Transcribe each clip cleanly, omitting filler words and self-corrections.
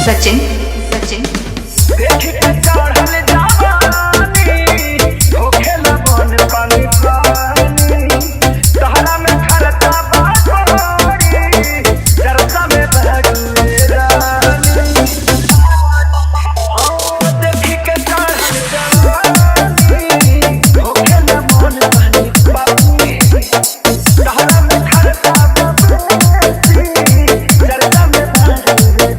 सचिन सचिन देख के चढ़ल जवानी होखेला मन पानी पानी तहरा में खरता बागोरी चरता में बहगुए रानी देख के चढ़ल जवानी होखेला मन पानी पानी तहरा में खरता बागोरी चरता में बहगुए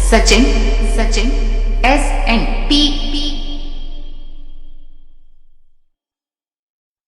सचिन सचिन